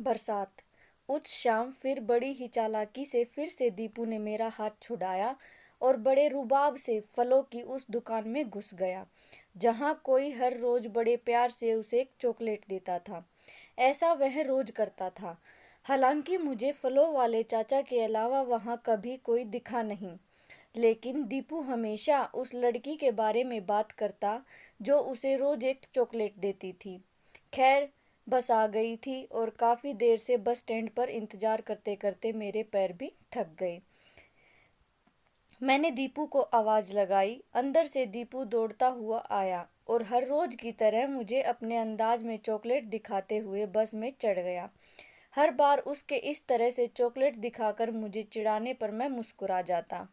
बरसात। उस शाम फिर बड़ी ही चालाकी से फिर से दीपू ने मेरा हाथ छुड़ाया और बड़े रुबाब से फलों की उस दुकान में घुस गया जहां कोई हर रोज बड़े प्यार से उसे एक चॉकलेट देता था। ऐसा वह रोज करता था। हालांकि मुझे फलों वाले चाचा के अलावा वहां कभी कोई दिखा नहीं, लेकिन दीपू हमेशा उस लड़की के बारे में बात करता जो उसे रोज एक चॉकलेट देती थी। खैर, बस आ गई थी और काफी देर से बस स्टैंड पर इंतजार करते करते मेरे पैर भी थक गए। मैंने दीपू को आवाज लगाई। अंदर से दीपू दौड़ता हुआ आया और हर रोज की तरह मुझे अपने अंदाज में चॉकलेट दिखाते हुए बस में चढ़ गया। हर बार उसके इस तरह से चॉकलेट दिखाकर मुझे चिढ़ाने पर मैं मुस्कुरा जाता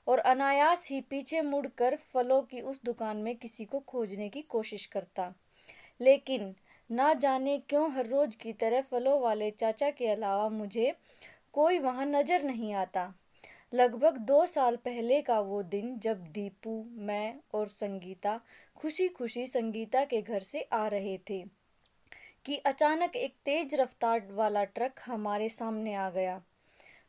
और अनायास ही पीछे मुड़कर फलों की उस दुकान में किसी को खोजने की कोशिश करता। लेकिन ना जाने क्यों हर रोज की तरह फलों वाले चाचा के अलावा मुझे कोई वहां नजर नहीं आता। लगभग 2 साल पहले का वो दिन जब दीपू, मैं और संगीता खुशी खुशी संगीता के घर से आ रहे थे कि अचानक एक तेज रफ्तार वाला ट्रक हमारे सामने आ गया।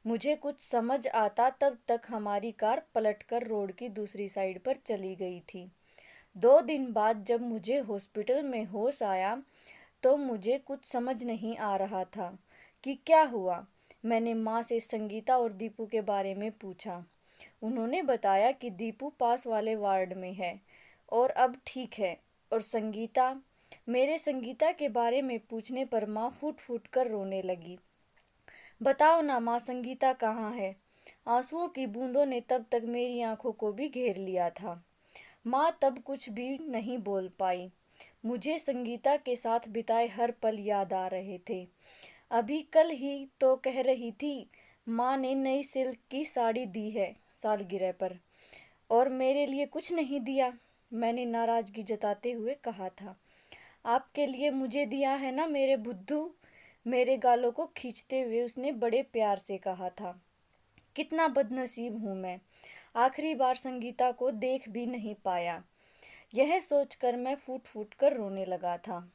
मुझे कुछ समझ आता तब तक हमारी कार पलटकर रोड की दूसरी साइड पर चली गई थी। 2 दिन बाद जब मुझे हॉस्पिटल में होश आया तो मुझे कुछ समझ नहीं आ रहा था कि क्या हुआ। मैंने माँ से संगीता और दीपू के बारे में पूछा। उन्होंने बताया कि दीपू पास वाले वार्ड में है और अब ठीक है। और संगीता के बारे में पूछने पर माँ फूट फूट कर रोने लगी। बताओ ना माँ, संगीता कहाँ है? आंसुओं की बूंदों ने तब तक मेरी आंखों को भी घेर लिया था। माँ तब कुछ भी नहीं बोल पाई। मुझे संगीता के साथ बिताए हर पल याद आ रहे थे। अभी कल ही तो कह रही थी माँ ने नई सिल्क की साड़ी दी है सालगिरह पर, और मेरे लिए कुछ नहीं दिया। मैंने नाराजगी जताते हुए कहा था। आपके लिए मुझे दिया है ना मेरे बुद्धू, मेरे गालों को खींचते हुए उसने बड़े प्यार से कहा था। कितना बदनसीब हूँ मैं, आखिरी बार संगीता को देख भी नहीं पाया। यह सोचकर मैं फूट फूट कर रोने लगा था।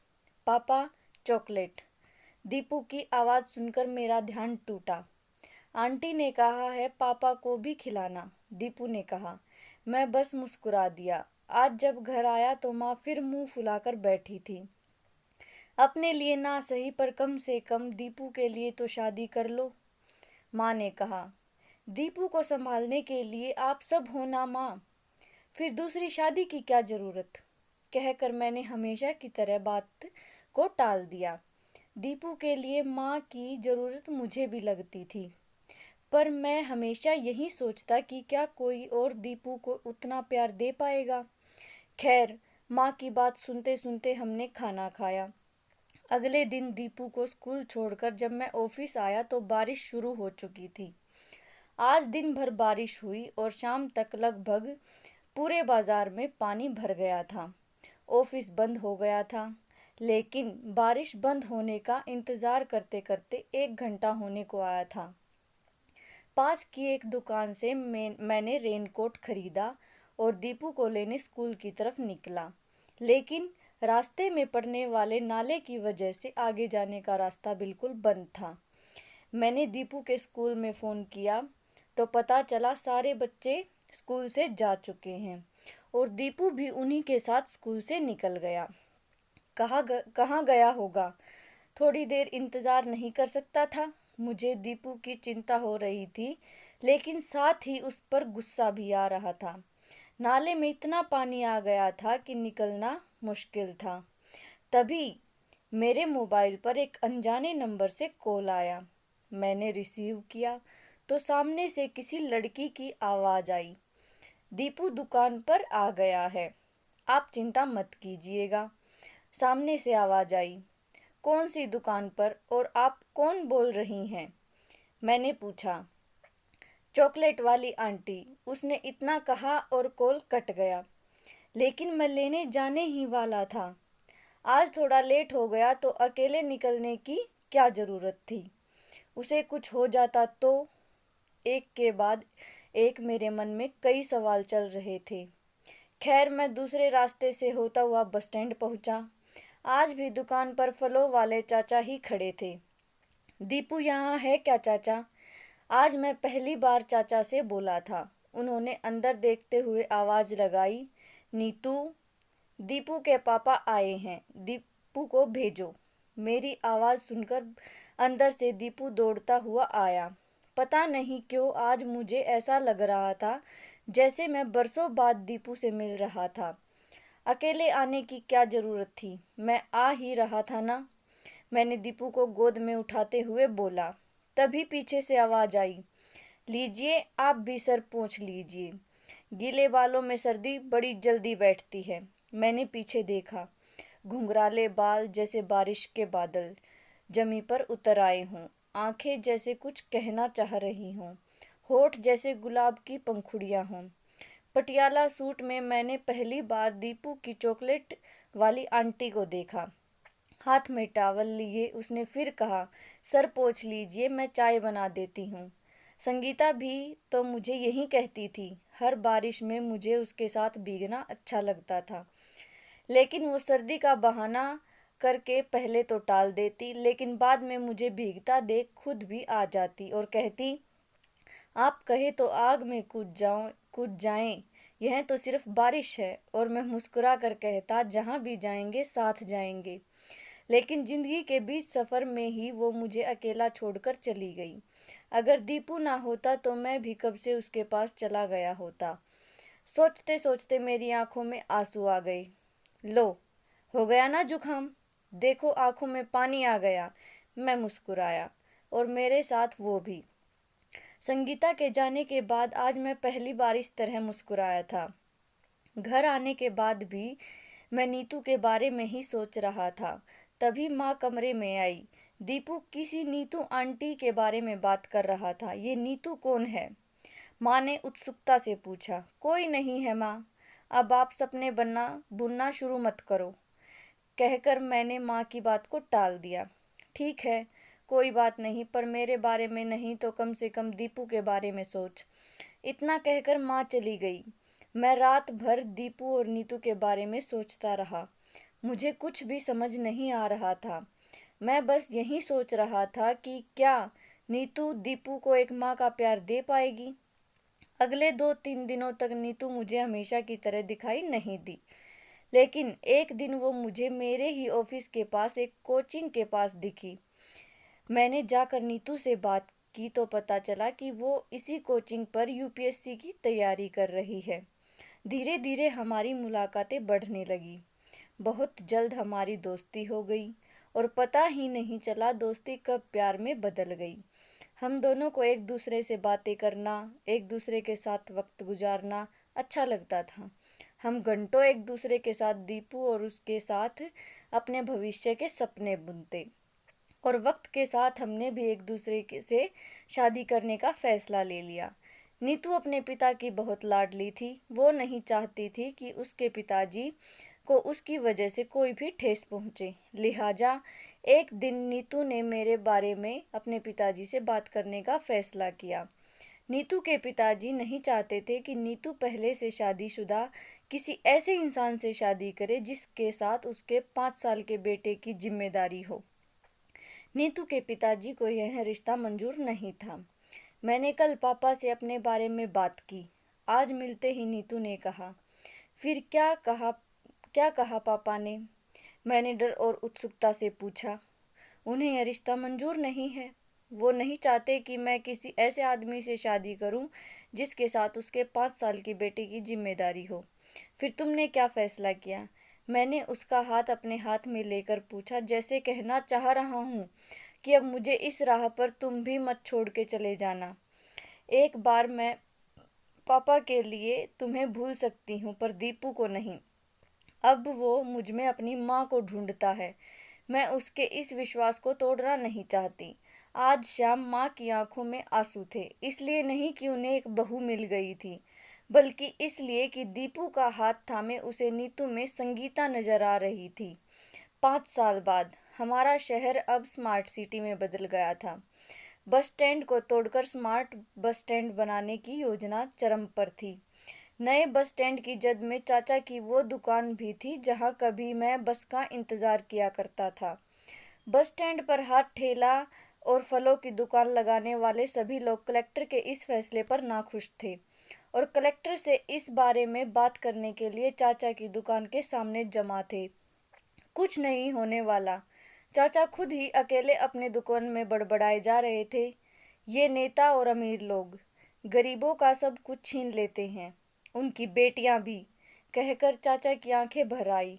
पापा, चॉकलेट। दीपू की आवाज़ सुनकर मेरा ध्यान टूटा। आंटी ने कहा है पापा को भी खिलाना, दीपू ने कहा। मैं बस मुस्कुरा दिया। आज जब घर आया तो माँ फिर मुंह फुलाकर बैठी थी। अपने लिए ना सही पर कम से कम दीपू के लिए तो शादी कर लो, माँ ने कहा। दीपू को संभालने के लिए आप सब हो ना माँ, फिर दूसरी शादी की क्या जरूरत? कहकर मैंने हमेशा की तरह बात को टाल दिया। दीपू के लिए माँ की जरूरत मुझे भी लगती थी, पर मैं हमेशा यही सोचता कि क्या कोई और दीपू को उतना प्यार दे पाएगा। खैर, माँ की बात सुनते सुनते हमने खाना खाया। अगले दिन दीपू को स्कूल छोड़कर जब मैं ऑफिस आया तो बारिश शुरू हो चुकी थी। आज दिन भर बारिश हुई और शाम तक लगभग पूरे बाजार में पानी भर गया था। ऑफिस बंद हो गया था, लेकिन बारिश बंद होने का इंतजार करते करते 1 घंटा होने को आया था। पास की एक दुकान से मैंने रेनकोट खरीदा और दीपू को लेने स्कूल की तरफ निकला, लेकिन रास्ते में पड़ने वाले नाले की वजह से आगे जाने का रास्ता बिल्कुल बंद था। मैंने दीपू के स्कूल में फ़ोन किया तो पता चला सारे बच्चे स्कूल से जा चुके हैं और दीपू भी उन्हीं के साथ स्कूल से निकल गया। कहाँ गया होगा? थोड़ी देर इंतज़ार नहीं कर सकता था? मुझे दीपू की चिंता हो रही थी, लेकिन साथ ही उस पर गुस्सा भी आ रहा था। नाले में इतना पानी आ गया था कि निकलना मुश्किल था। तभी मेरे मोबाइल पर एक अनजाने नंबर से कॉल आया। मैंने रिसीव किया तो सामने से किसी लड़की की आवाज़ आई। दीपू दुकान पर आ गया है, आप चिंता मत कीजिएगा। सामने से आवाज़ आई। कौन सी दुकान पर और आप कौन बोल रही हैं? मैंने पूछा। चॉकलेट वाली आंटी, उसने इतना कहा और कॉल कट गया। लेकिन मैं लेने जाने ही वाला था। आज थोड़ा लेट हो गया तो अकेले निकलने की क्या ज़रूरत थी? उसे कुछ हो जाता तो? एक के बाद एक मेरे मन में कई सवाल चल रहे थे। खैर, मैं दूसरे रास्ते से होता हुआ बस स्टैंड पहुंचा। आज भी दुकान पर फलों वाले चाचा ही खड़े थे। दीपू यहाँ है क्या चाचा? आज मैं पहली बार चाचा से बोला था। उन्होंने अंदर देखते हुए आवाज लगाई, नीतू, दीपू के पापा आए हैं, दीपू को भेजो। मेरी आवाज सुनकर अंदर से दीपू दौड़ता हुआ आया। पता नहीं क्यों आज मुझे ऐसा लग रहा था जैसे मैं बरसों बाद दीपू से मिल रहा था। अकेले आने की क्या जरूरत थी, मैं आ ही रहा था ना। मैंने दीपू को गोद में उठाते हुए बोला। तभी पीछे से आवाज आई, लीजिए आप भी सर पोंछ लीजिए, गीले बालों में सर्दी बड़ी जल्दी बैठती है। मैंने पीछे देखा, घुंघराले बाल जैसे बारिश के बादल जमी पर उतर आए हों, आंखें जैसे कुछ कहना चाह रही हों, होठ जैसे गुलाब की पंखुड़ियां हों। पटियाला सूट में मैंने पहली बार दीपू की चॉकलेट वाली आंटी को देखा। हाथ में टॉवल लिए उसने फिर कहा, सर पोंछ लीजिए, मैं चाय बना देती हूँ। संगीता भी तो मुझे यही कहती थी। हर बारिश में मुझे उसके साथ भीगना अच्छा लगता था, लेकिन वो सर्दी का बहाना करके पहले तो टाल देती, लेकिन बाद में मुझे भीगता देख खुद भी आ जाती और कहती, आप कहे तो आग में कूद जाएं, यह तो सिर्फ बारिश है। और मैं मुस्कुरा कर कहता, जहाँ भी जाएंगे साथ जाएंगे। लेकिन जिंदगी के बीच सफर में ही वो मुझे अकेला छोड़कर चली गई। अगर दीपू ना होता तो मैं भी कब से उसके पास चला गया होता। सोचते सोचते मेरी आंखों में आंसू आ गए। लो, हो गया ना जुखाम, देखो आंखों में पानी आ गया। मैं मुस्कुराया और मेरे साथ वो भी। संगीता के जाने के बाद आज मैं पहली बार इस तरह मुस्कुराया था। घर आने के बाद भी मैं नीतू के बारे में ही सोच रहा था। तभी माँ कमरे में आई। दीपू किसी नीतू आंटी के बारे में बात कर रहा था। ये नीतू कौन है? माँ ने उत्सुकता से पूछा। कोई नहीं है माँ, अब आप सपने बुनना शुरू मत करो, कहकर मैंने माँ की बात को टाल दिया। ठीक है, कोई बात नहीं, पर मेरे बारे में नहीं तो कम से कम दीपू के बारे में सोच। इतना कहकर माँ चली गई। मैं रात भर दीपू और नीतू के बारे में सोचता रहा। मुझे कुछ भी समझ नहीं आ रहा था। मैं बस यही सोच रहा था कि क्या नीतू दीपू को एक माँ का प्यार दे पाएगी। अगले 2-3 दिनों तक नीतू मुझे हमेशा की तरह दिखाई नहीं दी, लेकिन एक दिन वो मुझे मेरे ही ऑफिस के पास एक कोचिंग के पास दिखी। मैंने जाकर नीतू से बात की तो पता चला कि वो इसी कोचिंग पर यूपीएससी की तैयारी कर रही है। धीरे धीरे हमारी मुलाकातें बढ़ने लगी। बहुत जल्द हमारी दोस्ती हो गई और पता ही नहीं चला दोस्ती कब प्यार में बदल गई। हम दोनों को एक दूसरे से बातें करना, एक दूसरे के साथ वक्त गुजारना अच्छा लगता था। हम घंटों एक दूसरे के साथ दीपू और उसके साथ अपने भविष्य के सपने बुनते। और वक्त के साथ हमने भी एक दूसरे से शादी करने का फैसला ले लिया। नीतू अपने पिता की बहुत लाडली थी। वो नहीं चाहती थी कि उसके पिताजी को उसकी वजह से कोई भी ठेस पहुंचे। लिहाजा एक दिन नीतू ने मेरे बारे में अपने पिताजी से बात करने का फैसला किया। नीतू के पिताजी नहीं चाहते थे कि नीतू पहले से शादीशुदा किसी ऐसे इंसान से शादी करे जिसके साथ उसके 5 साल के बेटे की जिम्मेदारी हो। नीतू के पिताजी को यह रिश्ता मंजूर नहीं था। मैंने कल पापा से अपने बारे में बात की। आज मिलते ही नीतू ने कहा, फिर क्या कहा पापा ने? मैंने डर और उत्सुकता से पूछा। उन्हें यह रिश्ता मंजूर नहीं है। वो नहीं चाहते कि मैं किसी ऐसे आदमी से शादी करूं जिसके साथ उसके 5 साल की बेटी की जिम्मेदारी हो। फिर तुमने क्या फैसला किया? मैंने उसका हाथ अपने हाथ में लेकर पूछा, जैसे कहना चाह रहा हूँ कि अब मुझे इस राह पर तुम भी मत छोड़ के चले जाना। एक बार मैं पापा के लिए तुम्हें भूल सकती हूँ, पर दीपू को नहीं। अब वो मुझ में अपनी माँ को ढूंढता है। मैं उसके इस विश्वास को तोड़ना नहीं चाहती। आज शाम माँ की आंखों में आंसू थे, इसलिए नहीं कि उन्हें एक बहू मिल गई थी, बल्कि इसलिए कि दीपू का हाथ थामे उसे नीतू में संगीता नजर आ रही थी। 5 साल बाद हमारा शहर अब स्मार्ट सिटी में बदल गया था। बस स्टैंड को तोड़कर स्मार्ट बस स्टैंड बनाने की योजना चरम पर थी। नए बस स्टैंड की जद में चाचा की वो दुकान भी थी जहां कभी मैं बस का इंतजार किया करता था। बस स्टैंड पर हाथ ठेला और फलों की दुकान लगाने वाले सभी लोग कलेक्टर के इस फैसले पर नाखुश थे और कलेक्टर से इस बारे में बात करने के लिए चाचा की दुकान के सामने जमा थे। कुछ नहीं होने वाला। चाचा खुद ही अकेले अपने दुकान में बड़बड़ाए जा रहे थे। ये नेता और अमीर लोग गरीबों का सब कुछ छीन लेते हैं, उनकी बेटियां भी, कहकर चाचा की आंखें भर आई।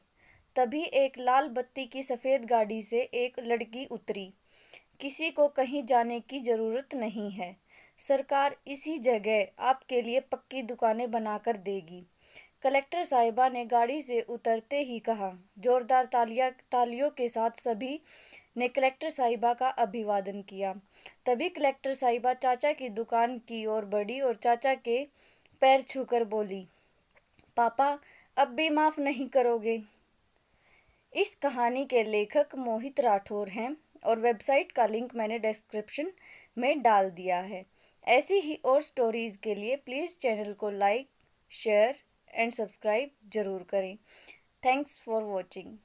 तभी एक लाल बत्ती की सफेद गाड़ी से एक लड़की उतरी। किसी को कहीं जाने की जरूरत नहीं है, सरकार इसी जगह आपके लिए पक्की दुकानें बनाकर देगी। कलेक्टर साहिबा ने गाड़ी से उतरते ही कहा। जोरदार तालियों के साथ सभी ने कलेक्टर साहिबा का अभिवादन किया। तभी कलेक्टर साहिबा चाचा की दुकान की ओर बढ़ी और चाचा के पैर छूकर बोली, पापा अब भी माफ नहीं करोगे? इस कहानी के लेखक मोहित राठौर हैं और वेबसाइट का लिंक मैंने डिस्क्रिप्शन में डाल दिया है। ऐसी ही और स्टोरीज के लिए प्लीज़ चैनल को लाइक, शेयर एंड सब्सक्राइब जरूर करें। Thanks for watching.